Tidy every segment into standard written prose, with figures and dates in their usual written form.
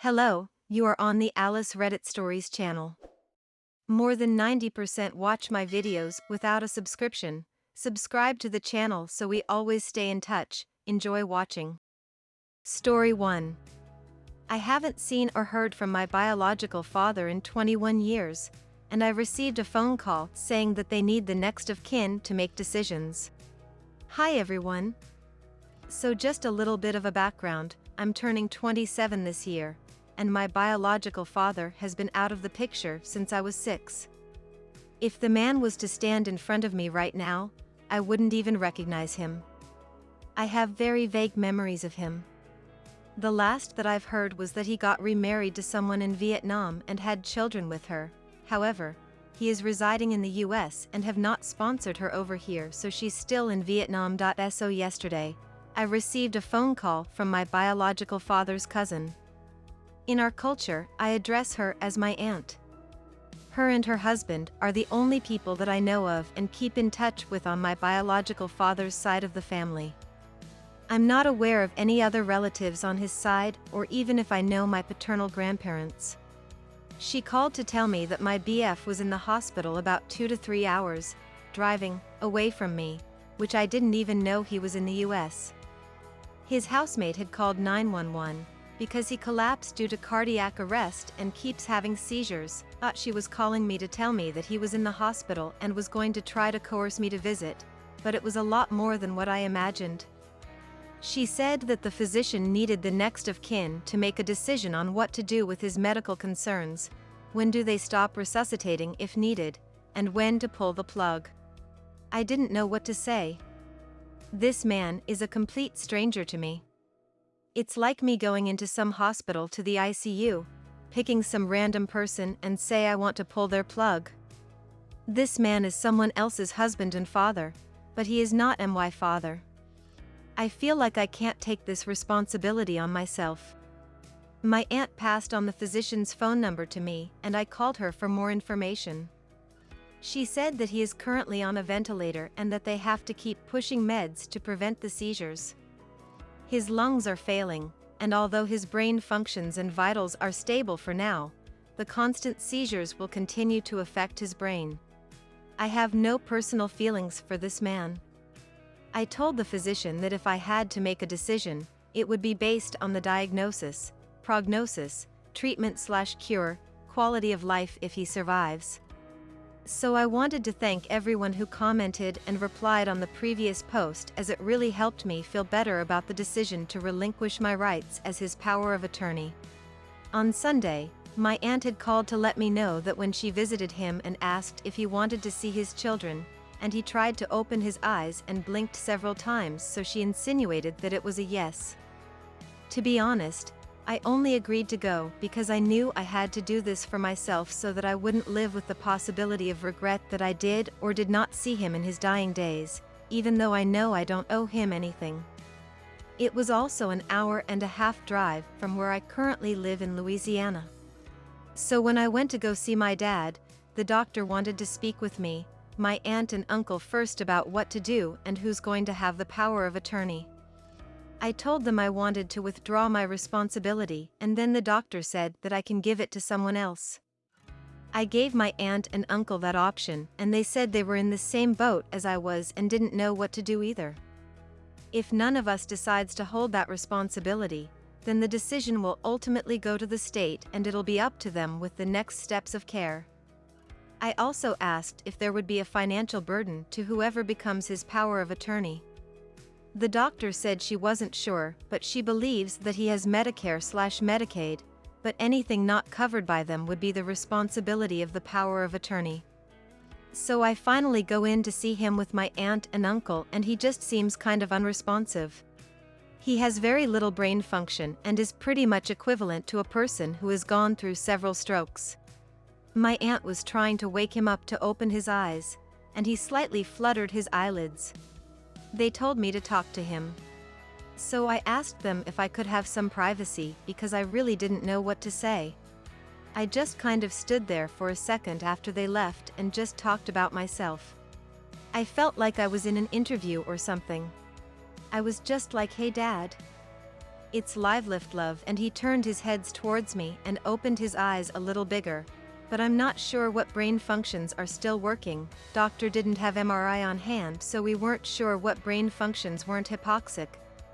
Hello, you are on the Alice Reddit Stories channel. More than 90% watch my videos without a subscription. Subscribe to the channel so we always stay in touch. Enjoy watching. Story 1. I haven't seen or heard from my biological father in 21 years, and I received a phone call saying that they need the next of kin to make decisions. Hi everyone. So just a little bit of a background, I'm turning 27 this year, and my biological father has been out of the picture since I was 6. If the man was to stand in front of me right now, I wouldn't even recognize him. I have very vague memories of him. The last that I've heard was that he got remarried to someone in Vietnam and had children with her. However, he is residing in the US and have not sponsored her over here, so she's still in Vietnam. So yesterday, I received a phone call from my biological father's cousin. In our culture, I address her as my aunt. Her and her husband are the only people that I know of and keep in touch with on my biological father's side of the family. I'm not aware of any other relatives on his side, or even if I know my paternal grandparents. She called to tell me that my BF was in the hospital about 2 to 3 hours, driving away from me, which I didn't even know he was in the US. His housemate had called 911, because he collapsed due to cardiac arrest and keeps having seizures. Thought she was calling me to tell me that he was in the hospital and was going to try to coerce me to visit, but it was a lot more than what I imagined. She said that the physician needed the next of kin to make a decision on what to do with his medical concerns. When do they stop resuscitating if needed, and when to pull the plug? I didn't know what to say. This man is a complete stranger to me. It's like me going into some hospital to the ICU, picking some random person and say I want to pull their plug. This man is someone else's husband and father, but he is not my father. I feel like I can't take this responsibility on myself. My aunt passed on the physician's phone number to me, and I called her for more information. She said that he is currently on a ventilator and that they have to keep pushing meds to prevent the seizures. His lungs are failing, and although his brain functions and vitals are stable for now, the constant seizures will continue to affect his brain. I have no personal feelings for this man. I told the physician that if I had to make a decision, it would be based on the diagnosis, prognosis, treatment/cure, quality of life if he survives. So I wanted to thank everyone who commented and replied on the previous post, as it really helped me feel better about the decision to relinquish my rights as his power of attorney. On Sunday, my aunt had called to let me know that when she visited him and asked if he wanted to see his children, and he tried to open his eyes and blinked several times, so she insinuated that it was a yes. To be honest, I only agreed to go because I knew I had to do this for myself so that I wouldn't live with the possibility of regret that I did or did not see him in his dying days, even though I know I don't owe him anything. It was also an hour-and-a-half drive from where I currently live in Louisiana. So when I went to go see my dad, the doctor wanted to speak with me, my aunt and uncle first about what to do and who's going to have the power of attorney. I told them I wanted to withdraw my responsibility, and then the doctor said that I can give it to someone else. I gave my aunt and uncle that option, and they said they were in the same boat as I was and didn't know what to do either. If none of us decides to hold that responsibility, then the decision will ultimately go to the state and it'll be up to them with the next steps of care. I also asked if there would be a financial burden to whoever becomes his power of attorney. The doctor said she wasn't sure, but she believes that he has Medicare/Medicaid, but anything not covered by them would be the responsibility of the power of attorney. So I finally go in to see him with my aunt and uncle, and he just seems kind of unresponsive. He has very little brain function and is pretty much equivalent to a person who has gone through several strokes. My aunt was trying to wake him up to open his eyes, and he slightly fluttered his eyelids. They told me to talk to him. So I asked them if I could have some privacy because I really didn't know what to say. I just kind of stood there for a second after they left and just talked about myself. I felt like I was in an interview or something. I was just like, "Hey Dad, It's live lift love, and he turned his heads towards me and opened his eyes a little bigger. But I'm not sure what brain functions are still working. Doctor didn't have MRI on hand, so we weren't sure what brain functions weren't hypoxic.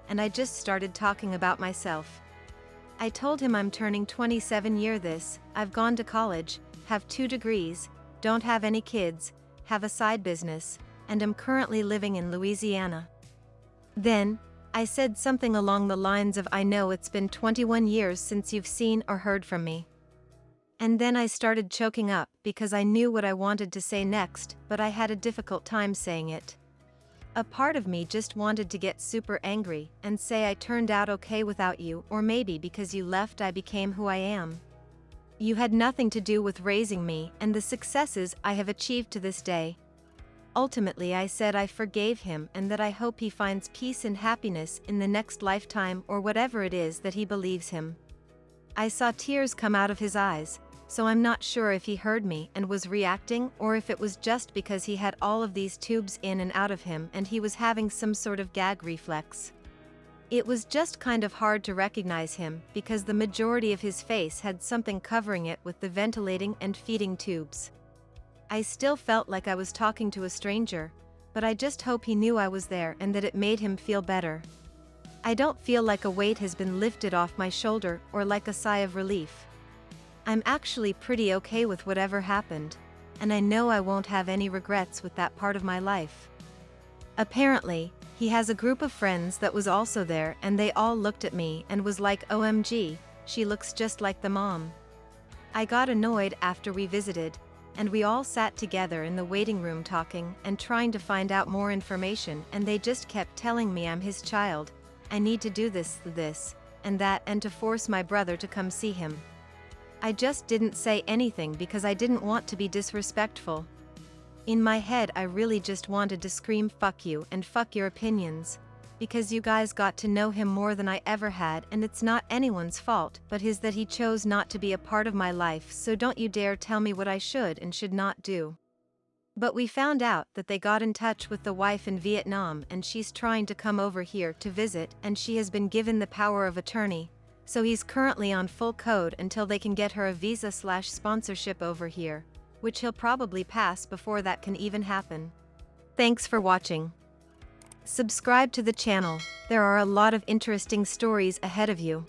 And I just started talking about myself. I told him I'm turning 27 this, I've gone to college, have 2 degrees, don't have any kids, have a side business, and am currently living in Louisiana. Then, I said something along the lines of, I know it's been 21 years since you've seen or heard from me. And then I started choking up because I knew what I wanted to say next, but I had a difficult time saying it. A part of me just wanted to get super angry and say I turned out okay without you, or maybe because you left I became who I am. You had nothing to do with raising me and the successes I have achieved to this day. Ultimately, I said I forgave him and that I hope he finds peace and happiness in the next lifetime or whatever it is that he believes him. I saw tears come out of his eyes, so I'm not sure if he heard me and was reacting or if it was just because he had all of these tubes in and out of him and he was having some sort of gag reflex. It was just kind of hard to recognize him because the majority of his face had something covering it with the ventilating and feeding tubes. I still felt like I was talking to a stranger, but I just hope he knew I was there and that it made him feel better. I don't feel like a weight has been lifted off my shoulder or like a sigh of relief. I'm actually pretty okay with whatever happened, and I know I won't have any regrets with that part of my life. Apparently, he has a group of friends that was also there and they all looked at me and was like, OMG, she looks just like the mom. I got annoyed after we visited, and we all sat together in the waiting room talking and trying to find out more information, and they just kept telling me I'm his child, I need to do this, and that, and to force my brother to come see him. I just didn't say anything because I didn't want to be disrespectful. In my head I really just wanted to scream fuck you and fuck your opinions, because you guys got to know him more than I ever had, and it's not anyone's fault but his that he chose not to be a part of my life, so don't you dare tell me what I should and should not do. But we found out that they got in touch with the wife in Vietnam and she's trying to come over here to visit, and she has been given the power of attorney, so he's currently on full code until they can get her a visa/sponsorship over here, which he'll probably pass before that can even happen. Thanks for watching. Subscribe to the channel, there are a lot of interesting stories ahead of you.